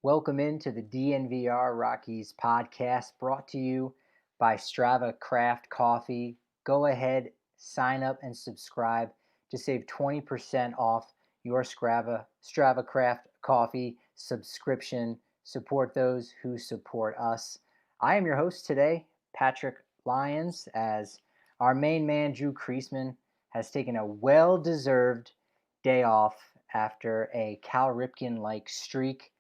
Welcome into the DNVR Rockies Podcast, brought to you by Strava Craft Coffee. Go ahead, sign up, and subscribe to save 20% off your Strava Craft Coffee subscription. Support those who support us. I am your host today, Patrick Lyons, as our main man, Drew Creasman, has taken a well-deserved day off after a Cal Ripken-like streak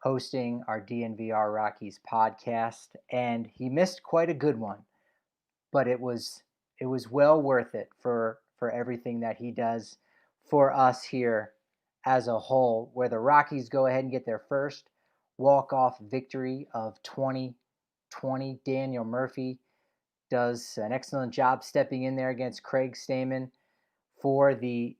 hosting our DNVR Rockies podcast, and he missed quite a good one, but it was well worth it for everything that he does for us here as a whole, where the Rockies go ahead and get their first walk-off victory of 2020. Daniel Murphy does an excellent job stepping in there against Craig Stammen for the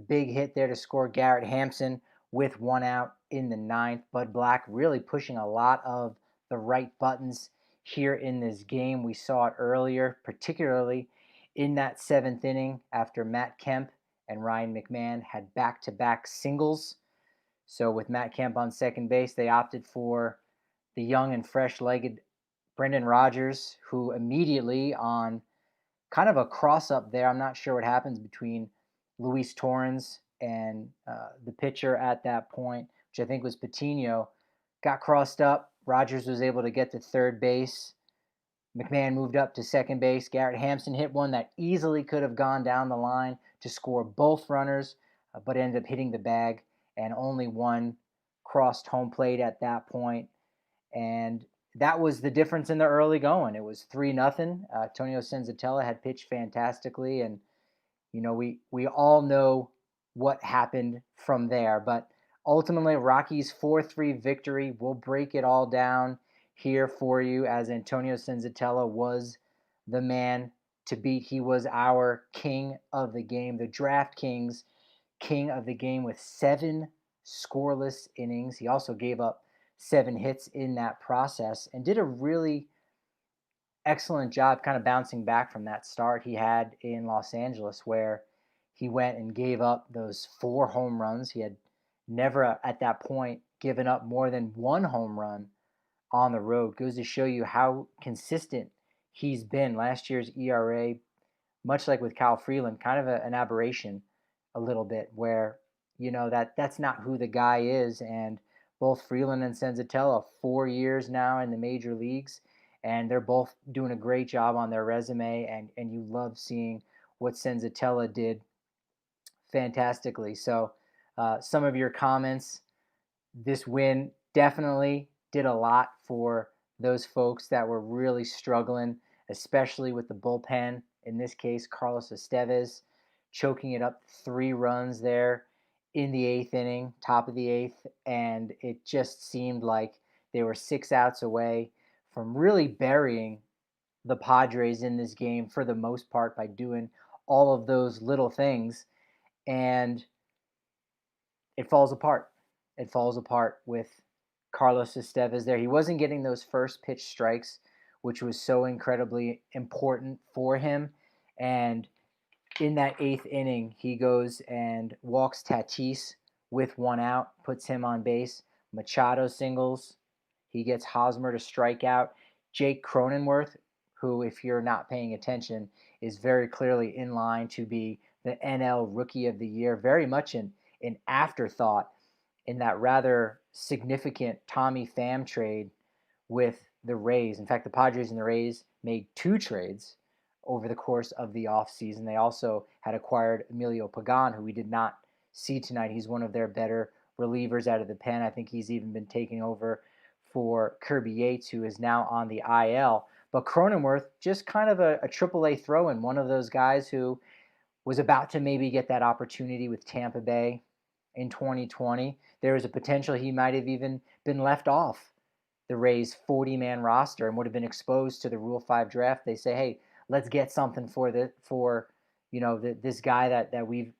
big hit there to score. Garrett Hampson with one out in the ninth. Bud Black really pushing a lot of the right buttons here in this game. We saw it earlier, particularly in that seventh inning after Matt Kemp and Ryan McMahon had back-to-back singles. So with Matt Kemp on second base, they opted for the young and fresh-legged Brendan Rodgers, who immediately on kind of a cross-up there, I'm not sure what happens between Luis Torrens and the pitcher at that point, which I think was Patino, got crossed up. Rodgers was able to get to third base. McMahon moved up to second base. Garrett Hampson hit one that easily could have gone down the line to score both runners, but ended up hitting the bag, and only one crossed home plate at that point. And that was the difference in the early going. It was 3-0. Antonio Senzatela had pitched fantastically, and we all know what happened from there. But ultimately, Rockies 4-3 victory. We'll break it all down here for you, as Antonio Senzatela was the man to beat. He was our king of the game, the DraftKings king of the game, with 7 scoreless innings. He also gave up 7 hits in that process and did a really excellent job kind of bouncing back from that start he had in Los Angeles, where he went and gave up those 4 home runs. He had never at that point given up more than 1 home run on the road. Goes to show you how consistent he's been. Last year's ERA, much like with Kyle Freeland, kind of an aberration a little bit, where that's not who the guy is. And both Freeland and Senzatela, 4 years now in the major leagues, and they're both doing a great job on their resume, and you love seeing what Senzatela did fantastically. So some of your comments, this win definitely did a lot for those folks that were really struggling, especially with the bullpen. In this case, Carlos Estévez choking it up 3 runs there in the 8th inning, top of the 8th, and it just seemed like they were 6 outs away from really burying the Padres in this game for the most part by doing all of those little things. And it falls apart. It falls apart with Carlos Estévez there. He wasn't getting those first pitch strikes, which was so incredibly important for him. And in that 8th inning, he goes and walks Tatis with 1 out, puts him on base. Machado singles. He gets Hosmer to strike out. Jake Cronenworth, who, if you're not paying attention, is very clearly in line to be the NL Rookie of the Year, very much an afterthought in that rather significant Tommy Pham trade with the Rays. In fact, the Padres and the Rays made 2 trades over the course of the offseason. They also had acquired Emilio Pagan, who we did not see tonight. He's one of their better relievers out of the pen. I think he's even been taking over for Kirby Yates, who is now on the IL. But Cronenworth, just kind of a AAA throw-in, one of those guys who was about to maybe get that opportunity with Tampa Bay in 2020. There was a potential he might have even been left off the Rays' 40-man roster and would have been exposed to the Rule 5 draft. They say, hey, let's get something for this guy that we've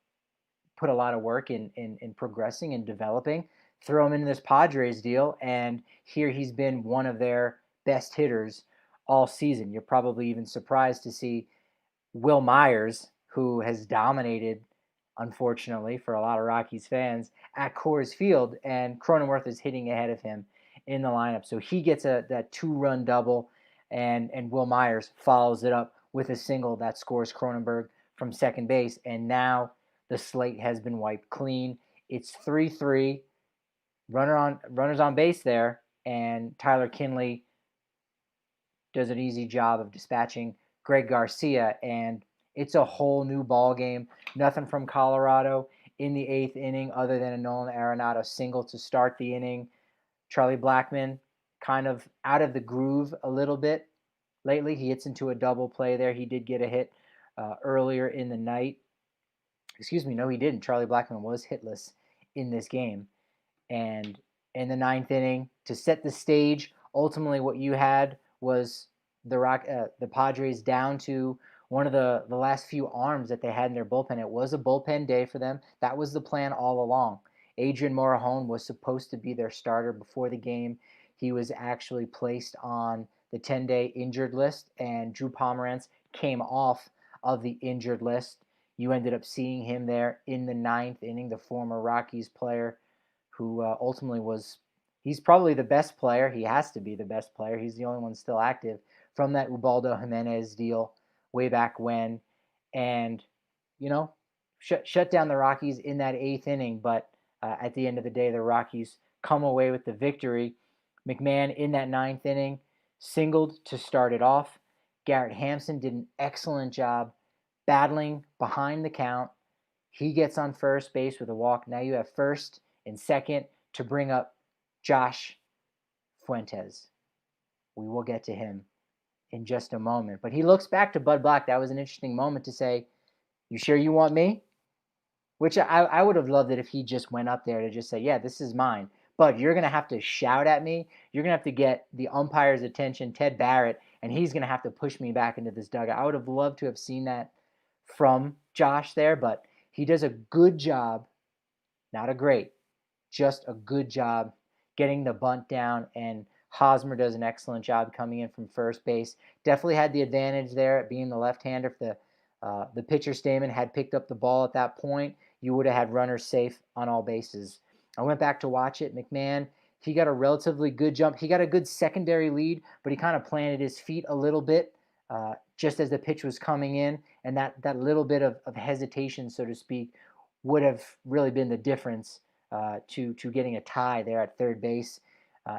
put a lot of work in progressing and developing. Throw him into this Padres deal, and here he's been one of their best hitters all season. You're probably even surprised to see Will Myers, who has dominated unfortunately for a lot of Rockies fans, at Coors Field, and Cronenworth is hitting ahead of him in the lineup. So he gets that 2-run double, and Will Myers follows it up with a single that scores Cronenberg from second base. And now the slate has been wiped clean. It's 3-3. Runners on base there, and Tyler Kinley does an easy job of dispatching Greg Garcia, and it's a whole new ball game. Nothing from Colorado in the 8th inning other than a Nolan Arenado single to start the inning. Charlie Blackmon kind of out of the groove a little bit lately. He hits into a double play there. He did get a hit earlier in the night. Excuse me, no, he didn't. Charlie Blackmon was hitless in this game. And in the 9th inning, to set the stage, ultimately what you had was the Padres down to one of the last few arms that they had in their bullpen. It was a bullpen day for them. That was the plan all along. Adrian Morejon was supposed to be their starter before the game. He was actually placed on the 10-day injured list, and Drew Pomeranz came off of the injured list. You ended up seeing him there in the 9th inning, the former Rockies player who ultimately he's probably the best player. He has to be the best player. He's the only one still active from that Ubaldo Jimenez deal way back when. And, shut down the Rockies in that 8th inning. But at the end of the day, the Rockies come away with the victory. McMahon in that 9th inning singled to start it off. Garrett Hampson did an excellent job battling behind the count. He gets on first base with a walk. Now you have first and second to bring up Josh Fuentes. We will get to him in just a moment. But he looks back to Bud Black. That was an interesting moment to say, "You sure you want me?" Which I would have loved it if he just went up there to just say, "Yeah, this is mine. But you're going to have to shout at me. You're going to have to get the umpire's attention, Ted Barrett, and he's going to have to push me back into this dugout." I would have loved to have seen that from Josh there, but he does a good job, not a great, just a good job getting the bunt down, and Hosmer does an excellent job coming in from first base. Definitely had the advantage there at being the left-hander. If the pitcher Stamen had picked up the ball at that point, you would have had runners safe on all bases. I went back to watch it. McMahon, he got a relatively good jump. He got a good secondary lead, but he kind of planted his feet a little bit just as the pitch was coming in, and that little bit of hesitation, so to speak, would have really been the difference to getting a tie there at third base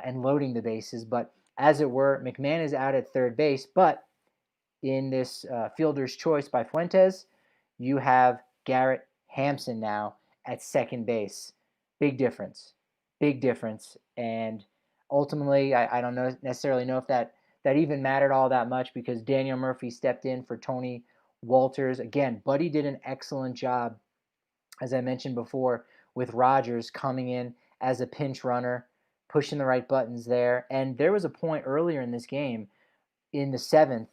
and loading the bases. But as it were, McMahon is out at third base. But in this fielder's choice by Fuentes, you have Garrett Hampson now at second base. Big difference. Big difference. And ultimately, I don't necessarily know if that even mattered all that much because Daniel Murphy stepped in for Tony Walters. Again, Buddy did an excellent job, as I mentioned before, with Rogers coming in as a pinch runner, pushing the right buttons there. And there was a point earlier in this game, in the 7th,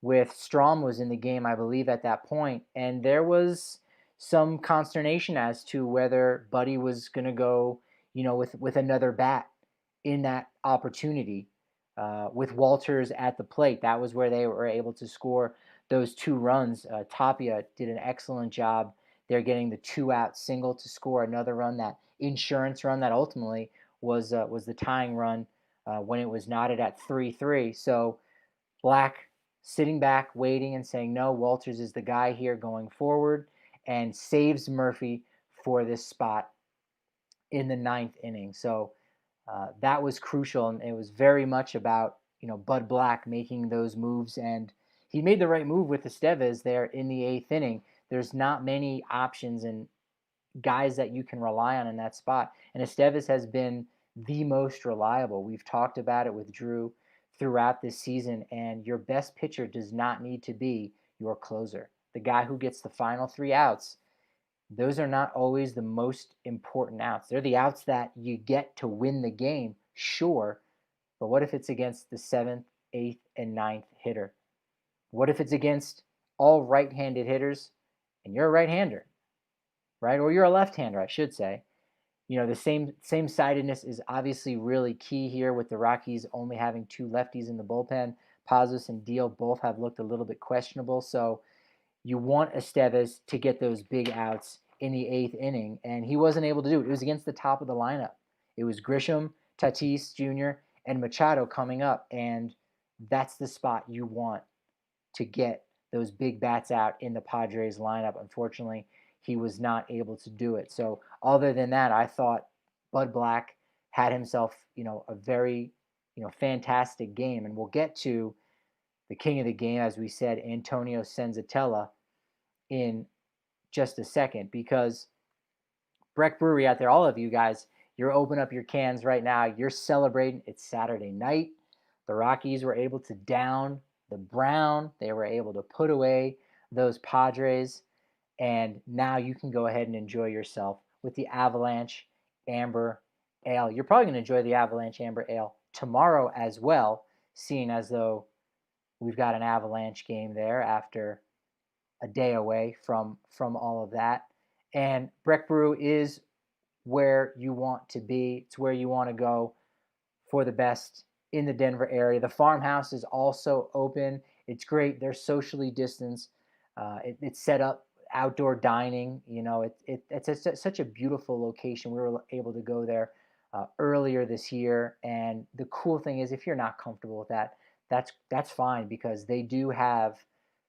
with Strom was in the game, I believe, at that point, and there was some consternation as to whether Buddy was going to go, with another bat in that opportunity. With Walters at the plate, that was where they were able to score those 2 runs. Tapia did an excellent job. They're getting the 2-out single to score another run, that insurance run that ultimately was the tying run when it was knotted at 3-3. So Black sitting back, waiting, and saying, no, Walters is the guy here going forward, and saves Murphy for this spot in the 9th inning. So that was crucial, and it was very much about Bud Black making those moves, and he made the right move with Estévez there in the 8th inning. There's not many options and guys that you can rely on in that spot, and Estévez has been the most reliable. We've talked about it with Drew throughout this season, and your best pitcher does not need to be your closer. The guy who gets the final 3 outs, those are not always the most important outs. They're the outs that you get to win the game, sure, but what if it's against the 7th, 8th, and 9th hitter? What if it's against all right-handed hitters and you're a right-hander, right? Or you're a left-hander, I should say. The same-sidedness is obviously really key here with the Rockies only having 2 lefties in the bullpen. Pazos and Deal both have looked a little bit questionable, so you want Estévez to get those big outs in the 8th inning, and he wasn't able to do it. It was against the top of the lineup. It was Grisham, Tatis Jr., and Machado coming up, and that's the spot you want to get those big bats out in the Padres lineup. Unfortunately, he was not able to do it. So other than that, I thought Bud Black had himself, a very, fantastic game. And we'll get to the king of the game, as we said, Antonio Senzatela, in just a second, because Breck Brewery out there, all of you guys, you're opening up your cans right now. You're celebrating. It's Saturday night. The Rockies were able to down the Brown. They were able to put away those Padres. And now you can go ahead and enjoy yourself with the Avalanche Amber Ale. You're probably going to enjoy the Avalanche Amber Ale tomorrow as well, seeing as though we've got an Avalanche game there after a day away from all of that. And Breck Brew is where you want to be. It's where you want to go for the best in the Denver area. The farmhouse is also open. It's great. They're socially distanced. It's set up outdoor dining. It's such a beautiful location. We were able to go there earlier this year. And the cool thing is, if you're not comfortable with that, that's fine, because they do have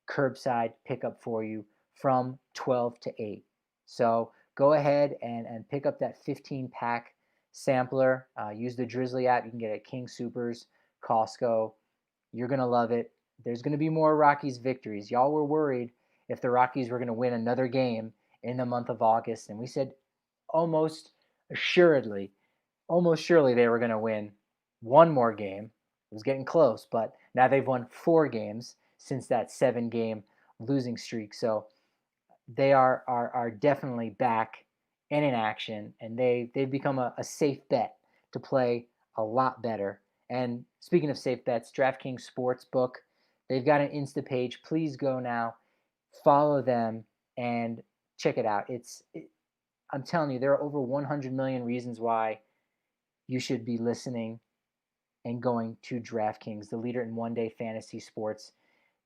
curbside pickup for you from 12 to 8. So go ahead and pick up that 15-pack sampler. Use the Drizzly app. You can get it at King Soopers, Costco. You're going to love it. There's going to be more Rockies victories. Y'all were worried if the Rockies were going to win another game in the month of August. And we said almost surely they were going to win one more game. It was getting close, but now they've won 4 games since that 7-game losing streak. So they are definitely back and in action, and they've become a safe bet to play a lot better. And speaking of safe bets, DraftKings Sportsbook, they've got an Insta page. Please go now, follow them, and check it out. I'm telling you, there are over 100 million reasons why you should be listening and going to DraftKings, the leader in one-day fantasy sports.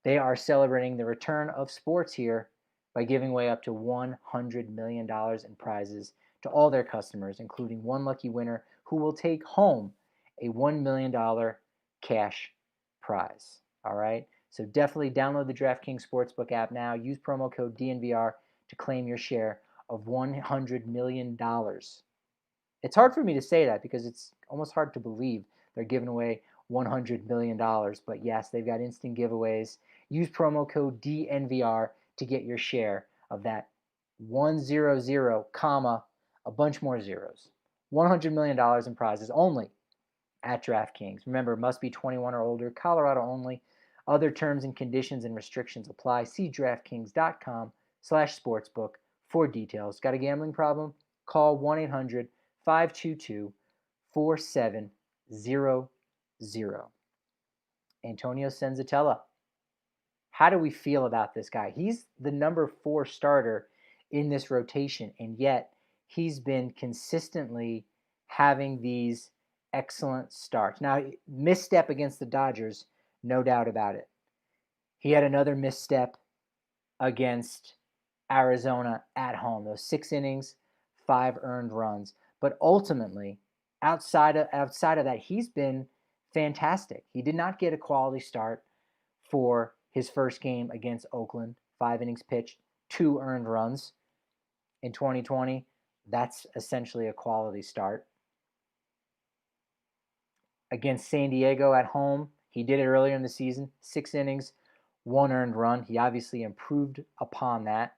They are celebrating the return of sports here by giving away up to $100 million in prizes to all their customers, including one lucky winner who will take home a $1 million cash prize. All right? So definitely download the DraftKings Sportsbook app now. Use promo code DNVR to claim your share of $100 million. It's hard for me to say that because it's almost hard to believe they're giving away $100 million. But yes, they've got instant giveaways. Use promo code DNVR to get your share of that 100, comma, a bunch more zeros. $100 million in prizes only at DraftKings. Remember, must be 21 or older, Colorado only. Other terms and conditions and restrictions apply. See DraftKings.com/sportsbook for details. Got a gambling problem? Call 1-800-522-4700. Antonio Senzatela. How do we feel about this guy? He's the number 4 starter in this rotation, and yet he's been consistently having these excellent starts. Now, misstep against the Dodgers, no doubt about it. He had another misstep against Arizona at home. Those 6 innings, 5 earned runs. But ultimately, outside of that, he's been fantastic. He did not get a quality start for his first game against Oakland. 5 innings pitched, 2 earned runs. In 2020, that's essentially a quality start. Against San Diego at home, he did it earlier in the season. 6 innings, 1 earned run. He obviously improved upon that.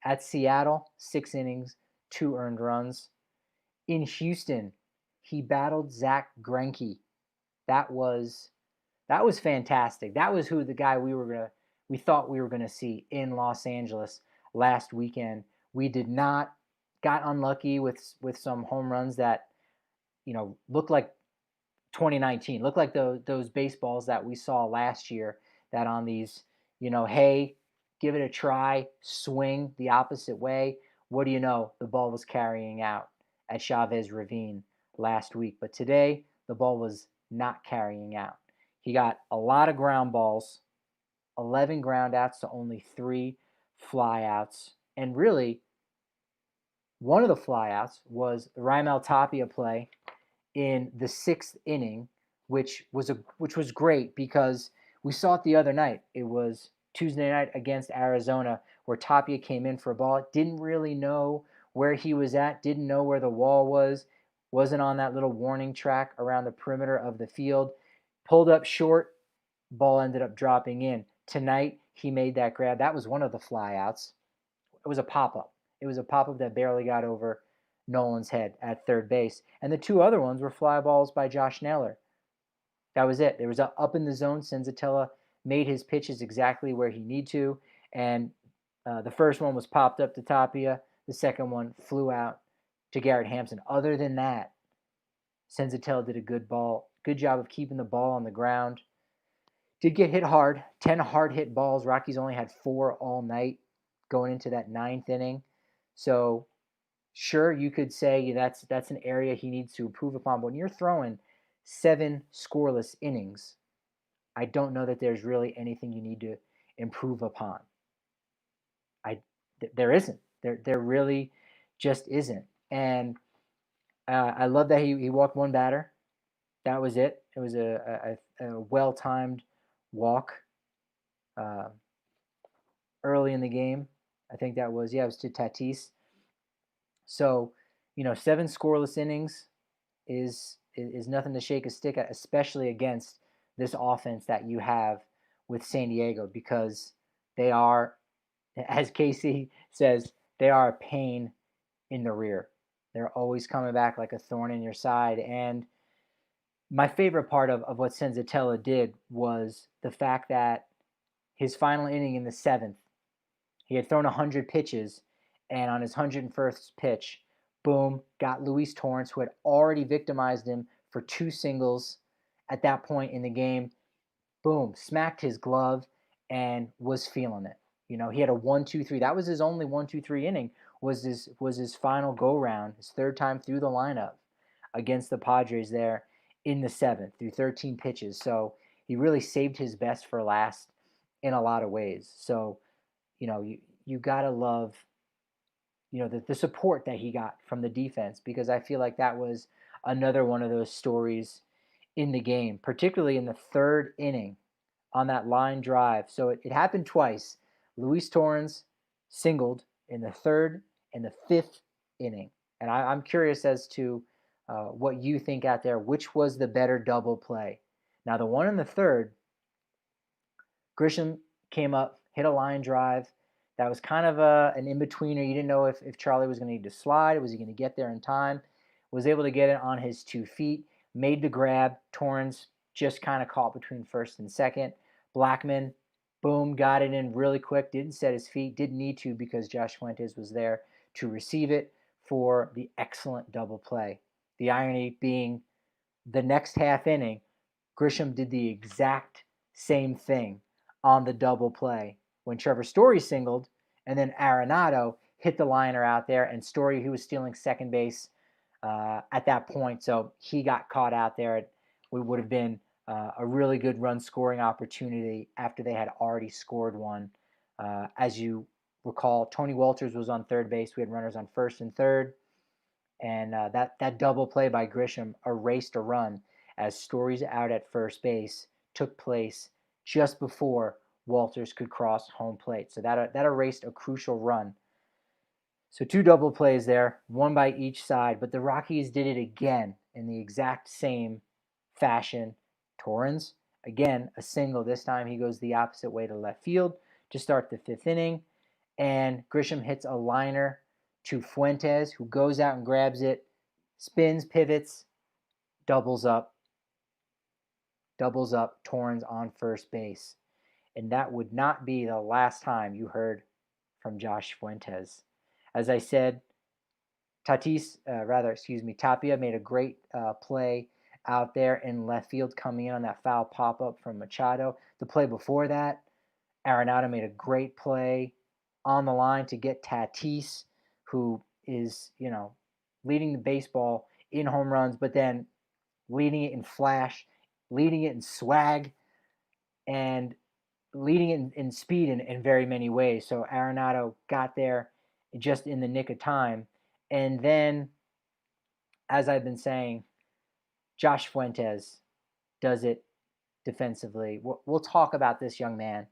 At Seattle, 6 innings, 2 earned runs. In Houston, he battled Zach Greinke. That was fantastic. That was the guy we thought we were gonna see in Los Angeles last weekend. We did not, got unlucky with some home runs that looked like 2019, looked like those baseballs that we saw last year, that on these, hey, give it a try, swing the opposite way. What do you know? The ball was carrying out at Chavez Ravine last week. But today, the ball was not carrying out. He got a lot of ground balls, 11 ground outs to only 3 flyouts. And really, one of the flyouts was the Raimel Tapia play in the 6th inning, which was great because we saw it the other night. It was Tuesday night against Arizona where Tapia came in for a ball. Didn't really know where he was at, didn't know where the wall was, wasn't on that little warning track around the perimeter of the field. Pulled up short, ball ended up dropping in. Tonight, he made that grab. That was one of the flyouts. It was a pop-up. It was a pop-up that barely got over Nolan's head at third base. And the two other ones were fly balls by Josh Naylor. That was it. There was up in the zone. Senzatela made his pitches exactly where he needed to. And the first one was popped up to Tapia. The second one flew out to Garrett Hampson. Other than that, Senzatela did a good job of keeping the ball on the ground. Did get hit hard, 10 hard hit balls. Rockies only had 4 all night going into that 9th inning. So sure, you could say that's an area he needs to improve upon. But when you're throwing 7 scoreless innings, I don't know that there's really anything you need to improve upon. There isn't. There really just isn't. And I love that he walked one batter. That was it. It was a well-timed walk early in the game. I think that was, it was to Tatis. So, 7 scoreless innings is nothing to shake a stick at, especially against this offense that you have with San Diego, because they are, as Casey says, they are a pain in the rear. They're always coming back like a thorn in your side. And my favorite part of what Senzatela did was the fact that his final inning in the 7th, he had thrown 100 pitches, and on his 101st pitch, boom, got Luis Torrens, who had already victimized him for 2 singles at that point in the game. Boom, smacked his glove and was feeling it. He had a 1-2-3. That was his only 1-2-3 inning. Was his final go round, his third time through the lineup against the Padres there in the 7th through 13 pitches. So he really saved his best for last in a lot of ways. So, you gotta love, the support that he got from the defense, because I feel like that was another one of those stories in the game, particularly in the 3rd inning on that line drive. So it happened twice. Luis Torrens singled in the 3rd and the 5th inning. And I'm curious as to what you think out there. Which was the better double play? Now, the one in the 3rd, Grisham came up, hit a line drive. That was kind of an in-betweener. You didn't know if Charlie was going to need to slide. Was he going to get there in time? Was able to get it on his 2 feet. Made the grab. Torrens just kind of caught between first and second. Blackman, boom, got it in really quick. Didn't set his feet. Didn't need to because Josh Fuentes was there to receive it for the excellent double play. The irony being the next half inning, Grisham did the exact same thing on the double play when Trevor Story singled, and then Arenado hit the liner out there, and Story, who was stealing second base at that point, so he got caught out there. It would have been a really good run scoring opportunity after they had already scored one. As you recall, Tony Walters was on third base. We had runners on first and third, and that double play by Grisham erased a run as Story's out at first base took place just before Walters could cross home plate. So that erased a crucial run. So 2 double plays there, one by each side, but the Rockies did it again in the exact same fashion. Torrens, again, a single. This time he goes the opposite way to left field to start the 5th inning, and Grisham hits a liner to Fuentes, who goes out and grabs it, spins, pivots, doubles up, Torrens on first base. And that would not be the last time you heard from Josh Fuentes. As I said, Tapia made a great play out there in left field, coming in on that foul pop-up from Machado. The play before that, Arenado made a great play on the line to get Tatis, who is, leading the baseball in home runs, but then leading it in flash, leading it in swag, and leading it in speed in very many ways. So Arenado got there, just in the nick of time. And then, as I've been saying, Josh Fuentes does it defensively. We'll talk about this young man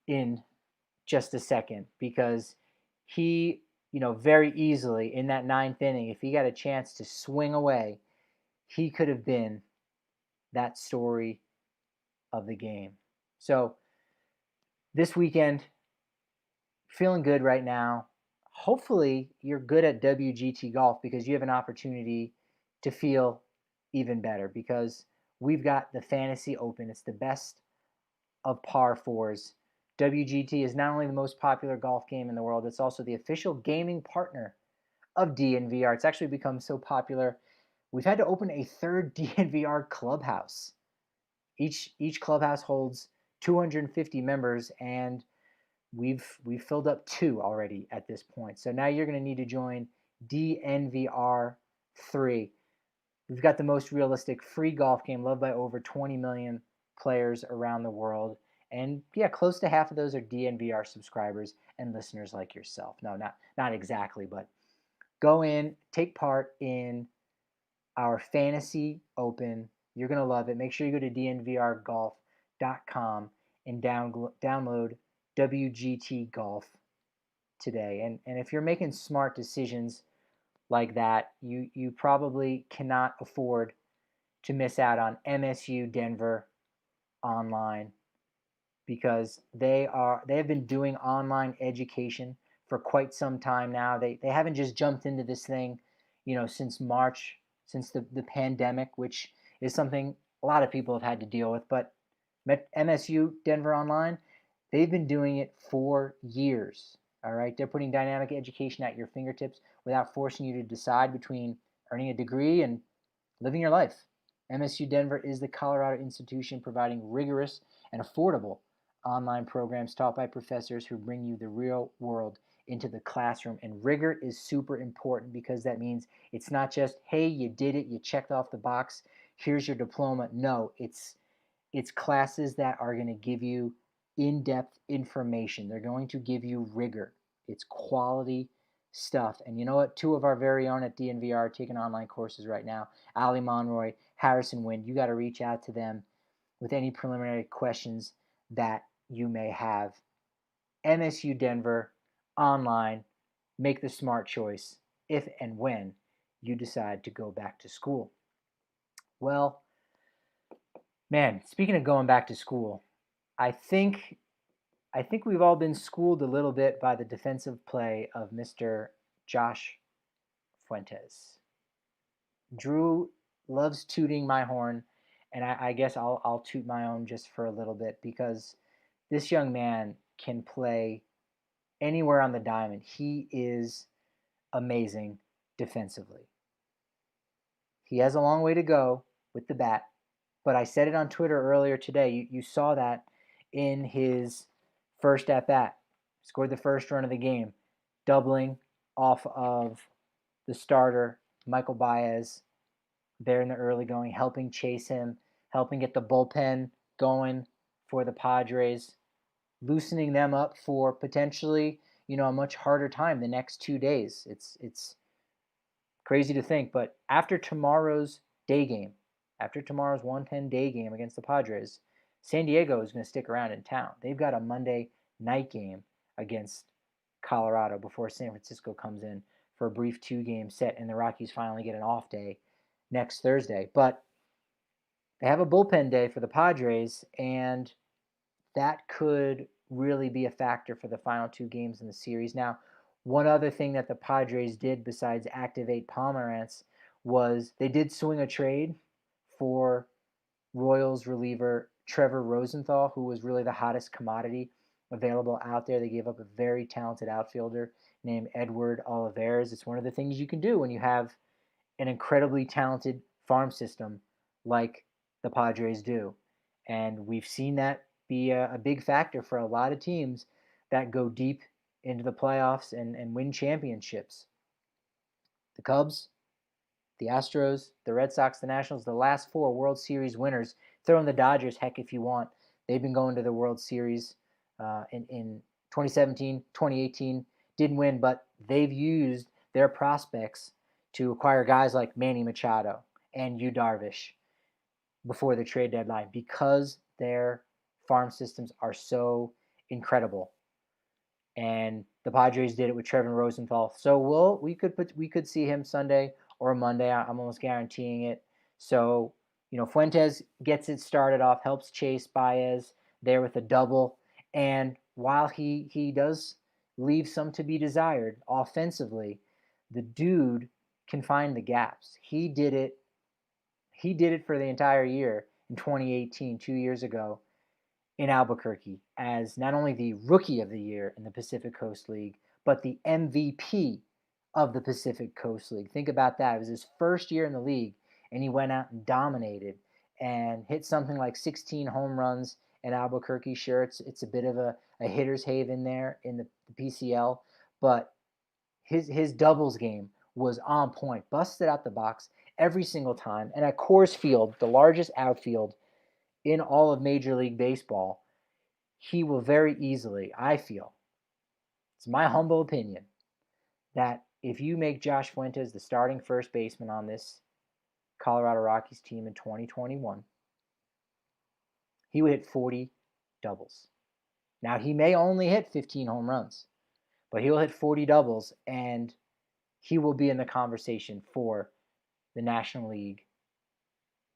in just a second, because he, very easily in that ninth inning, if he got a chance to swing away, he could have been that story of the game. So this weekend, feeling good right now. Hopefully you're good at WGT golf, because you have an opportunity to feel even better, because we've got the Fantasy Open. It's the best of par fours. WGT is not only the most popular golf game in the world, it's also the official gaming partner of DNVR. It's actually become so popular, we've had to open a third DNVR clubhouse. Each clubhouse holds 250 members, and we've filled up 2 already at this point. So now you're going to need to join DNVR 3. We've got the most realistic free golf game loved by over 20 million players around the world. And yeah, close to half of those are DNVR subscribers and listeners like yourself. No, not exactly, but go in, take part in our Fantasy Open. You're going to love it. Make sure you go to dnvrgolf.com and download WGT Golf today. And if you're making smart decisions like that, you probably cannot afford to miss out on MSU Denver online, because they have been doing online education for quite some time now. They haven't just jumped into this thing, since March, since the pandemic, which is something a lot of people have had to deal with. But MSU Denver Online, they've been doing it for years. All right, they're putting dynamic education at your fingertips without forcing you to decide between earning a degree and living your life. MSU Denver is the Colorado institution providing rigorous and affordable online programs taught by professors who bring you the real world into the classroom. And rigor is super important, because that means it's not just, hey, you did it, you checked off the box, here's your diploma. No, it's classes that are going to give you in-depth information. They're going to give you rigor. It's quality stuff. And you know what? 2 of our very own at DNVR are taking online courses right now. Ali Monroy, Harrison Wind. You got to reach out to them with any preliminary questions that you may have. MSU Denver online. Make the smart choice if and when you decide to go back to school. Well, man, speaking of going back to school, I think we've all been schooled a little bit by the defensive play of Mr. Josh Fuentes. Drew loves tooting my horn, and I guess I'll toot my own just for a little bit, because this young man can play anywhere on the diamond. He is amazing defensively. He has a long way to go with the bat, but I said it on Twitter earlier today. You saw that in his first at bat. Scored the first run of the game, doubling off of the starter, Michael Baez, there in the early going, helping chase him, helping get the bullpen going for the Padres, loosening them up for potentially, a much harder time the next 2 days. It's crazy to think, but after tomorrow's 1:10 day game against the Padres, San Diego is going to stick around in town. They've got a Monday night game against Colorado before San Francisco comes in for a brief 2-game set, and the Rockies finally get an off day next Thursday. But they have a bullpen day for the Padres, and that could really be a factor for the final 2 games in the series. Now, one other thing that the Padres did besides activate Pomerantz was they did swing a trade for Royals reliever Trevor Rosenthal, who was really the hottest commodity available out there. They gave up a very talented outfielder named Edward Olivares. It's one of the things you can do when you have an incredibly talented farm system like the Padres do. And we've seen that be a big factor for a lot of teams that go deep into the playoffs and win championships. The Cubs, the Astros, the Red Sox, the Nationals, the last 4 World Series winners. Throw in the Dodgers, heck, if you want. They've been going to the World Series in 2017, 2018, didn't win, but they've used their prospects to acquire guys like Manny Machado and Yu Darvish before the trade deadline because their farm systems are so incredible. And the Padres did it with Trevor Rosenthal. So we could see him Sunday or Monday. I'm almost guaranteeing it. So, Fuentes gets it started off, helps chase Baez there with a double. And while he does leave some to be desired offensively, the dude can find the gaps. He did it for the entire year in 2018, 2 years ago, in Albuquerque as not only the Rookie of the Year in the Pacific Coast League, but the MVP of the Pacific Coast League. Think about that. It was his first year in the league, and he went out and dominated and hit something like 16 home runs in Albuquerque. Sure, it's a bit of a hitter's haven there in the PCL, but his doubles game was on point, busted out the box every single time. And at Coors Field, the largest outfield in all of Major League Baseball, he will very easily, I feel, it's my humble opinion, that if you make Josh Fuentes the starting first baseman on this Colorado Rockies team in 2021, he would hit 40 doubles. Now, he may only hit 15 home runs, but he will hit 40 doubles, and he will be in the conversation for the National League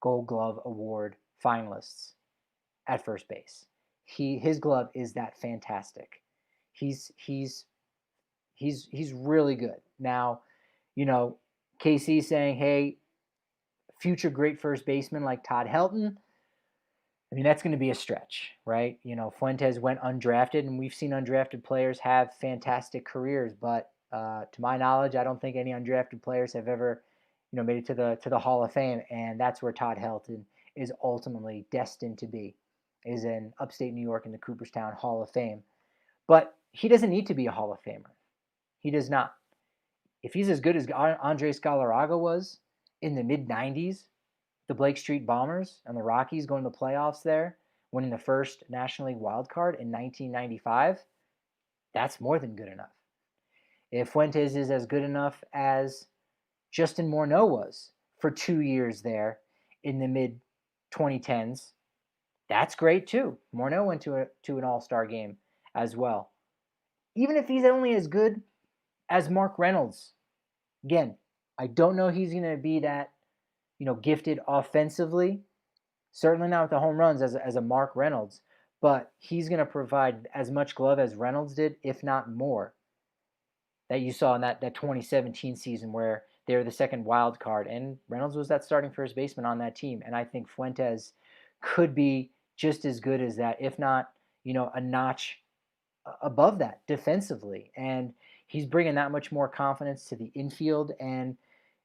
Gold Glove Award finalists at first base. His glove is that fantastic. He's really good. Now, KC saying, hey, future great first baseman like Todd Helton. I mean, that's going to be a stretch, right? Fuentes went undrafted, and we've seen undrafted players have fantastic careers, but to my knowledge, I don't think any undrafted players have ever, made it to the Hall of Fame, and that's where Todd Helton is ultimately destined to be, is in upstate New York in the Cooperstown Hall of Fame. But he doesn't need to be a Hall of Famer. He does not. If he's as good as Andres Galarraga was in the mid-90s, the Blake Street Bombers and the Rockies going to the playoffs there, winning the first National League wild card in 1995, that's more than good enough. If Fuentes is as good enough as Justin Morneau was for 2 years there in the mid-2010s, that's great too. Morneau went to an all-star game as well. Even if he's only as good as Mark Reynolds, again, I don't know he's going to be that, gifted offensively. Certainly not with the home runs as a Mark Reynolds, but he's going to provide as much glove as Reynolds did, if not more, that you saw in that 2017 season where they were the second wild card, and Reynolds was that starting first baseman on that team. And I think Fuentes could be just as good as that, if not, a notch above that defensively. And he's bringing that much more confidence to the infield. And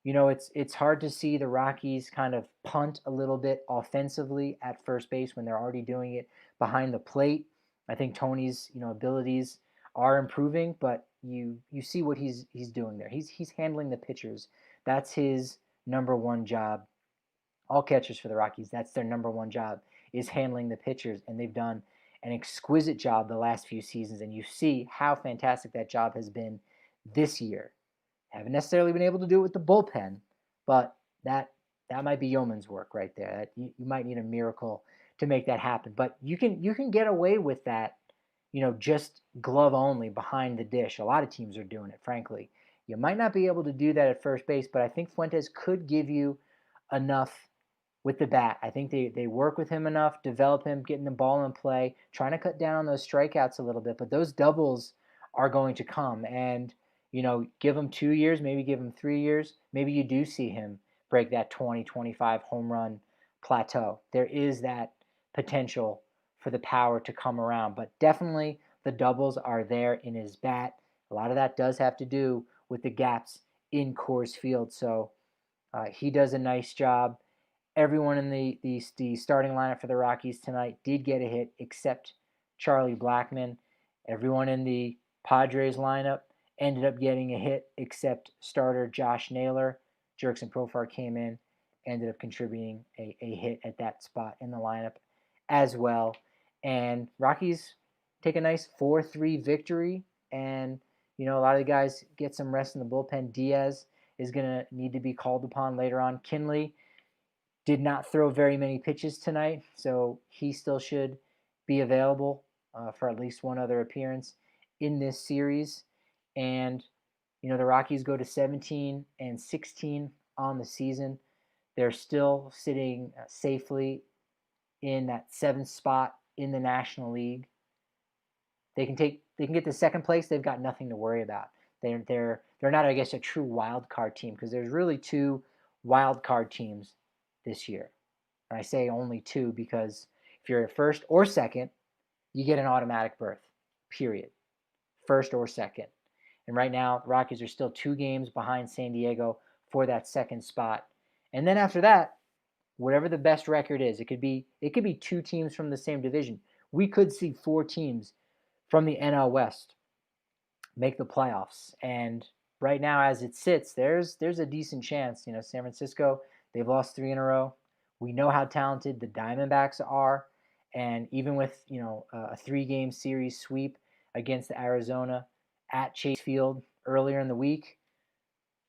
it's hard to see the Rockies kind of punt a little bit offensively at first base when they're already doing it behind the plate. I think Tony's abilities are improving, but you see what he's doing there. He's handling the pitchers. That's his number one job. All catchers for the Rockies, that's their number one job, is handling the pitchers, and they've done an exquisite job the last few seasons, and you see how fantastic that job has been this year. Haven't necessarily been able to do it with the bullpen, but that might be yeoman's work right there. You might need a miracle to make that happen, but you can get away with that, just glove only behind the dish. A lot of teams are doing it, frankly. You might not be able to do that at first base, but I think Fuentes could give you enough with the bat. I think they work with him enough, develop him, getting the ball in play, trying to cut down on those strikeouts a little bit, but those doubles are going to come. And give him 2 years, maybe give him 3 years. Maybe you do see him break that 20, 25 home run plateau. There is that potential for the power to come around, but definitely the doubles are there in his bat. A lot of that does have to do with the gaps in Coors Field. So he does a nice job. Everyone in the starting lineup for the Rockies tonight did get a hit except Charlie Blackmon. Everyone in the Padres lineup ended up getting a hit except starter Josh Naylor. Jerks and Profar came in, ended up contributing a hit at that spot in the lineup as well. And Rockies take a nice 4-3 victory. And, a lot of the guys get some rest in the bullpen. Diaz is going to need to be called upon later on. Kinley did not throw very many pitches tonight, so he still should be available for at least one other appearance in this series. And, the Rockies go to 17-16 on the season. They're still sitting safely in that 7th spot in the National League. They can get to second place. They've got nothing to worry about. They're not, I guess, a true wild card team, because there's really 2 wild card teams this year. And I say only 2 because if you're first or second, you get an automatic berth. Period. First or second. And right now, the Rockies are still 2 games behind San Diego for that second spot. And then after that, whatever the best record is, it could be 2 teams from the same division. We could see 4 teams from the NL West make the playoffs. And right now, as it sits, there's a decent chance. San Francisco, they've lost 3 in a row. We know how talented the Diamondbacks are. And even with, a 3-game series sweep against Arizona at Chase Field earlier in the week,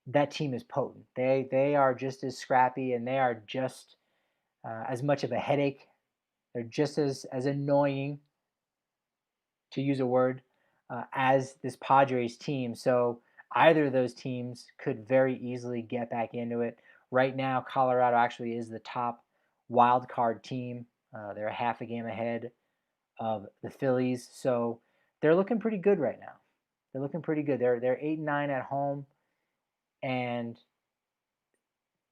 that team is potent. They are just as scrappy, and they are just as much of a headache. They're just as annoying, to use a word, as this Padres team. So either of those teams could very easily get back into it. Right now, Colorado actually is the top wild card team. They're a half a game ahead of the Phillies. So they're looking pretty good right now. They're looking pretty good. They're 8-9 at home, and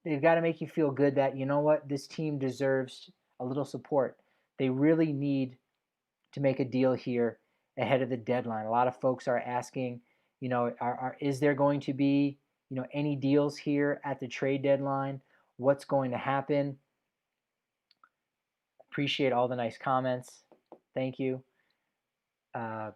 they've got to make you feel good that, this team deserves a little support. They really need to make a deal here ahead of the deadline. A lot of folks are asking, is there going to be, any deals here at the trade deadline? What's going to happen? Appreciate all the nice comments. Thank you. I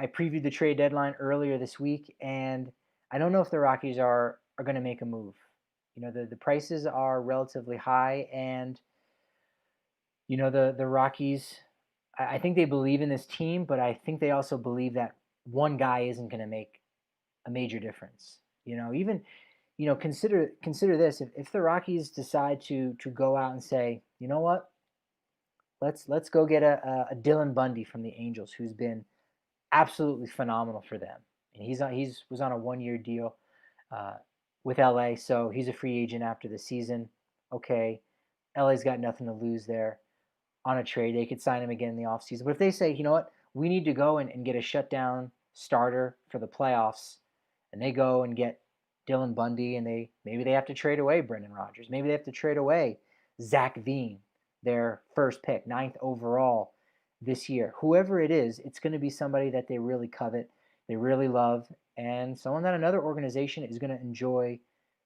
previewed the trade deadline earlier this week, and I don't know if the Rockies are going to make a move. The prices are relatively high, and the Rockies, I think they believe in this team, but I think they also believe that one guy isn't going to make a major difference. Consider this: if the Rockies decide to go out and say, you know what, let's go get a Dylan Bundy from the Angels, who's been absolutely phenomenal for them. And he was on a 1-year deal with LA, so he's a free agent after the season. Okay, LA's got nothing to lose there on a trade. They could sign him again in the offseason. But if they say, you know what, we need to go and get a shutdown starter for the playoffs, and they go and get Dylan Bundy, and maybe they have to trade away Brendan Rodgers. Maybe they have to trade away Zach Veen, their first pick, 9th overall this year. Whoever it is, it's going to be somebody that they really covet, they really love, and someone that another organization is going to enjoy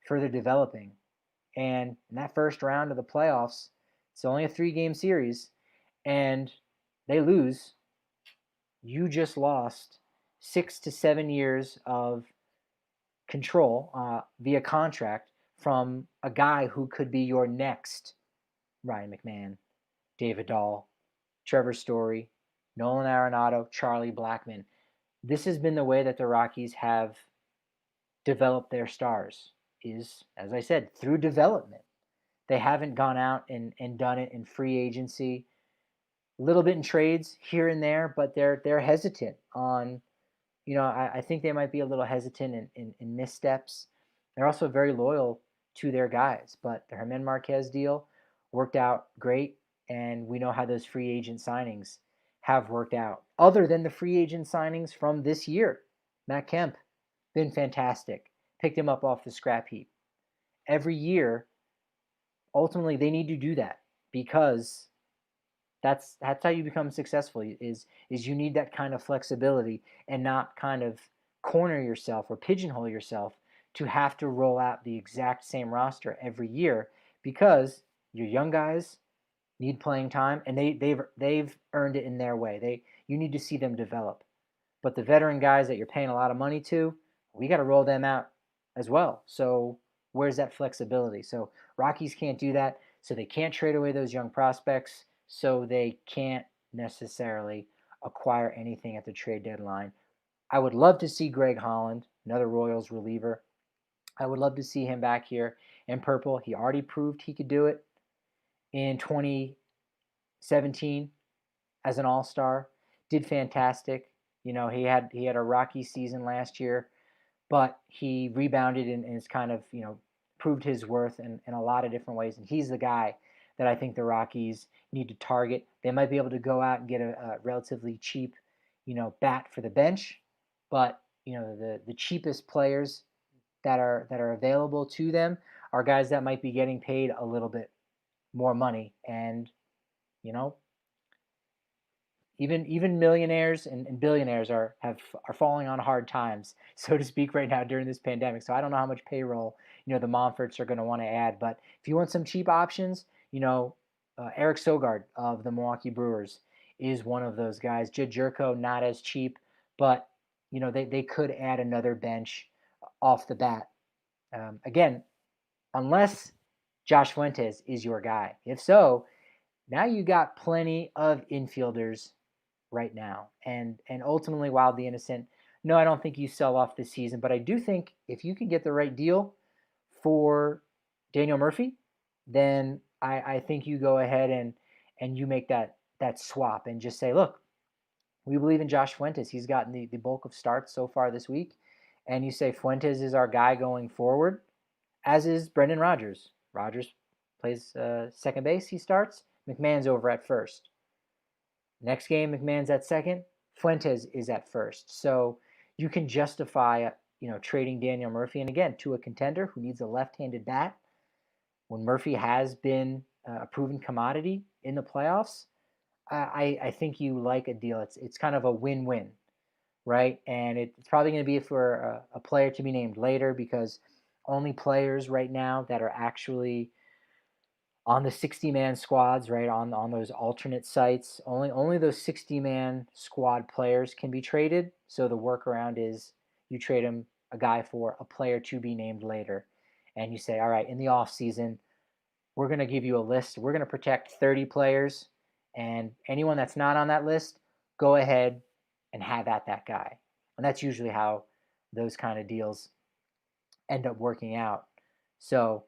further developing. And in that first round of the playoffs, it's only a 3-game series, and they lose. You just lost 6 to 7 years of control via contract from a guy who could be your next Ryan McMahon, David Dahl, Trevor Story, Nolan Arenado, Charlie Blackmon. This has been the way that the Rockies have developed their stars, is, as I said, through development. They haven't gone out and done it in free agency. A little bit in trades here and there, but they're hesitant on, I think they might be a little hesitant in missteps. They're also very loyal to their guys, but the Germán Marquez deal worked out great, and we know how those free agent signings have worked out. Other than the free agent signings from this year, Matt Kemp, been fantastic. Picked him up off the scrap heap. Every year, ultimately, they need to do that, because that's how you become successful, is you need that kind of flexibility, and not kind of corner yourself or pigeonhole yourself to have to roll out the exact same roster every year, because your young guys need playing time, and they've earned it in their way. You need to see them develop. But the veteran guys that you're paying a lot of money to, we got to roll them out as well. So where's that flexibility? So Rockies can't do that. So they can't trade away those young prospects. So they can't necessarily acquire anything at the trade deadline. I would love to see Greg Holland, another Royals reliever. I would love to see him back here in purple. He already proved he could do it in 2017 as an all-star. Did fantastic. He had a rocky season last year, but he rebounded and is kind of, proved his worth in a lot of different ways. And he's the guy that I think the Rockies need to target. They might be able to go out and get a relatively cheap, bat for the bench, but the cheapest players that are available to them are guys that might be getting paid a little bit more money. And you know even millionaires and billionaires are falling on hard times, so to speak, right now during this pandemic. So I don't know how much payroll the Monforts are going to want to add, but if you want some cheap options, Eric Sogard of the Milwaukee Brewers is one of those guys. Jed Jerko, not as cheap, but they could add another bench off the bat. Again, unless Josh Fuentes is your guy. If so, now you got plenty of infielders right now. And ultimately, wildly innocent. No, I don't think you sell off this season, but I do think if you can get the right deal for Daniel Murphy, then I think you go ahead and you make that swap and just say, look, we believe in Josh Fuentes. He's gotten the bulk of starts so far this week. And you say Fuentes is our guy going forward, as is Brendan Rodgers. Rodgers plays second base, he starts. McMahon's over at first. Next game, McMahon's at second. Fuentes is at first. So you can justify, trading Daniel Murphy, and again, to a contender who needs a left-handed bat. When Murphy has been a proven commodity in the playoffs, I think you like a deal. It's kind of a win-win, right? And it's probably going to be for a player to be named later, because only players right now that are actually on the 60-man squads, right, on those alternate sites, only those 60-man squad players can be traded. So the workaround is you trade a guy for a player to be named later. And you say, all right, in the offseason, we're going to give you a list. We're going to protect 30 players. And anyone that's not on that list, go ahead and have at that guy. And that's usually how those kind of deals end up working out. So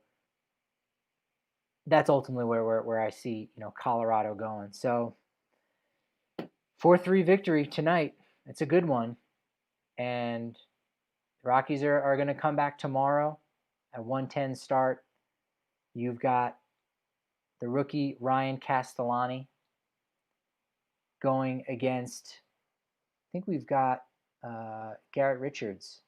that's ultimately where I see Colorado going. So 4-3 victory tonight. It's a good one. And the Rockies are going to come back tomorrow at 1:10 start. You've got the rookie Ryan Castellani going against, I think we've got Garrett Richards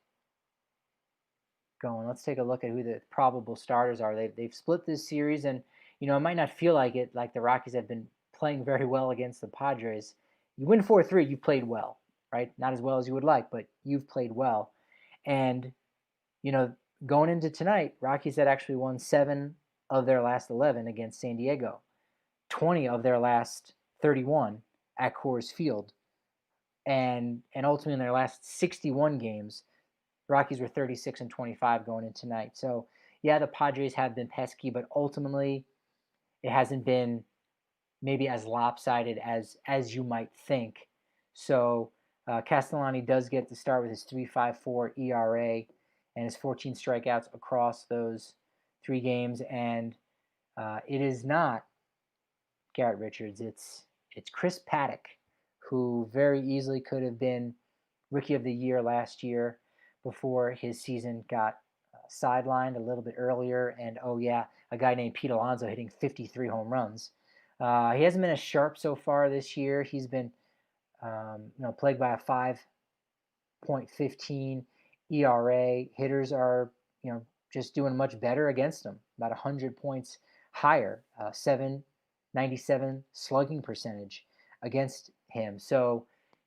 going. Let's take a look at who the probable starters are. They've split this series, and it might not feel like it, like the Rockies have been playing very well against the Padres. You win 4-3, you've played well, right? Not as well as you would like, but you've played well. And going into tonight, Rockies had actually won 7 of their last 11 against San Diego, 20 of their last 31 at Coors Field, and ultimately in their last 61 games, the Rockies were 36-25 going in tonight. So yeah, the Padres have been pesky, but ultimately it hasn't been maybe as lopsided as you might think. So Castellani does get to start with his 3.54 ERA and his 14 strikeouts across those 3 games, and it is not Garrett Richards. It's Chris Paddock, who very easily could have been Rookie of the Year last year before his season got sidelined a little bit earlier. And a guy named Pete Alonso hitting 53 home runs. He hasn't been as sharp so far this year. He's been plagued by a 5.15 ERA. Hitters are just doing much better against him, about 100 points higher, 797 slugging percentage against him. So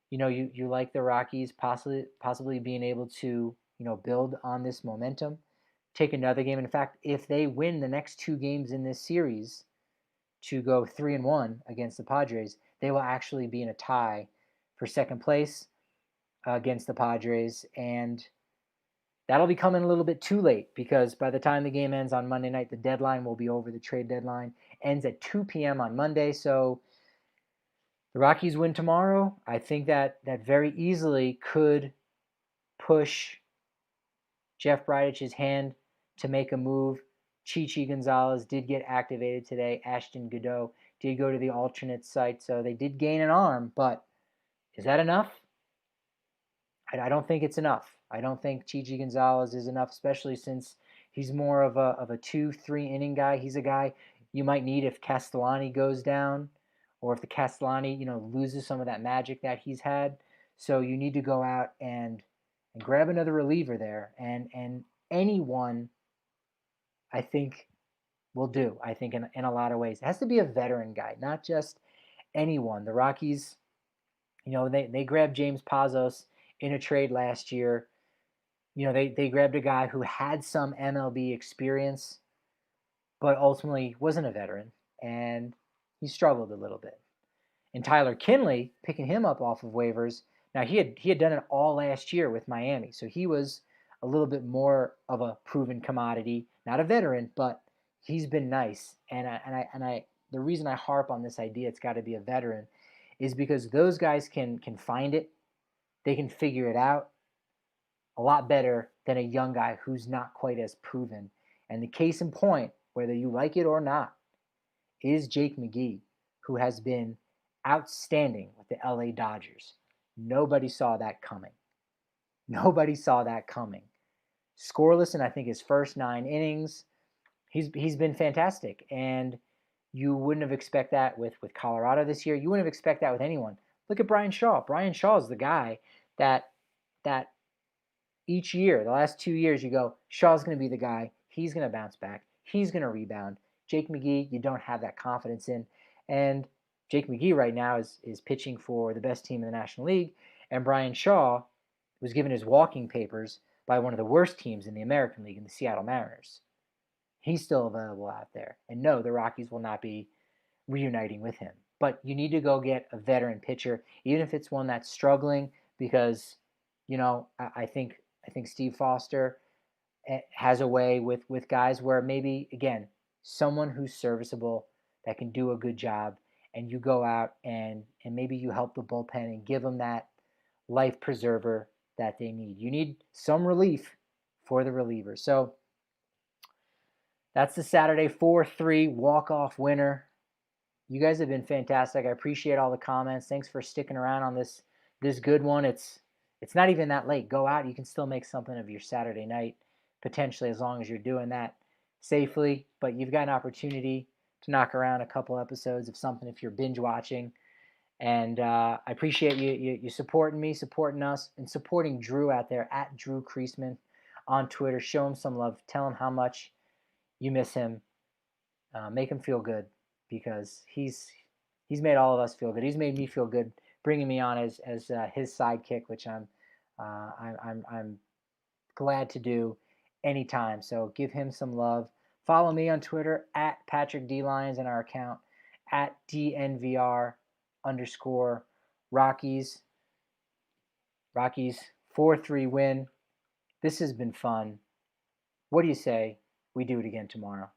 you like the Rockies possibly being able to build on this momentum, take another game. In fact, if they win the next 2 games in this series to go 3-1 against the Padres, they will actually be in a tie for second place against the Padres, and that'll be coming a little bit too late, because by the time the game ends on Monday night, the deadline will be over. The trade deadline ends at 2 p.m. on Monday, so the Rockies win tomorrow, I think that very easily could push Jeff Bridic's hand to make a move. Chichi Gonzalez did get activated today. Ashton Godot did go to the alternate site, so they did gain an arm, but is that enough? I don't think it's enough. I don't think Chichi Gonzalez is enough, especially since he's more of a 2-3 inning guy. He's a guy you might need if Castellani goes down, or if the Castellani, loses some of that magic that he's had. So you need to go out and grab another reliever there, and anyone, I think, will do. I think in a lot of ways, it has to be a veteran guy, not just anyone. The Rockies, they grabbed James Pazos in a trade last year. They grabbed a guy who had some MLB experience, but ultimately wasn't a veteran, and he struggled a little bit. And Tyler Kinley, picking him up off of waivers, now he had done it all last year with Miami, so he was a little bit more of a proven commodity, not a veteran, but he's been nice. And I the reason I harp on this idea, it's got to be a veteran, is because those guys can find it, they can figure it out a lot better than a young guy who's not quite as proven. And the case in point, whether you like it or not, is Jake McGee, who has been outstanding with the LA Dodgers. Nobody saw that coming. Nobody saw that coming. Scoreless in, I think, his first 9 innings. He's been fantastic. And you wouldn't have expected that with Colorado this year. You wouldn't have expected that with anyone. Look at Brian Shaw. Brian Shaw is the guy that each year, the last 2 years, you go, Shaw's going to be the guy. He's going to bounce back. He's going to rebound. Jake McGee, you don't have that confidence in. And Jake McGee right now is pitching for the best team in the National League. And Brian Shaw was given his walking papers by one of the worst teams in the American League, in the Seattle Mariners. He's still available out there. And no, the Rockies will not be reuniting with him. But you need to go get a veteran pitcher, even if it's one that's struggling, because, I think Steve Foster has a way with guys where maybe, again, someone who's serviceable, that can do a good job, and you go out and maybe you help the bullpen and give them that life preserver that they need. You need some relief for the reliever. So that's the Saturday 4-3 walk-off winner. You guys have been fantastic. I appreciate all the comments. Thanks for sticking around on this good one. It's not even that late. Go out. You can still make something of your Saturday night, potentially, as long as you're doing that safely. But you've got an opportunity to knock around a couple episodes of something if you're binge watching. And I appreciate you supporting me, supporting us, and supporting Drew out there at Drew Kreisman on Twitter. Show him some love. Tell him how much you miss him. Make him feel good, because he's made all of us feel good. He's made me feel good, bringing me on as his sidekick, which I'm glad to do anytime. So give him some love. Follow me on Twitter at Patrick D. Lyons and our account at DNVR _Rockies. Rockies 4-3 win. This has been fun. What do you say we do it again tomorrow?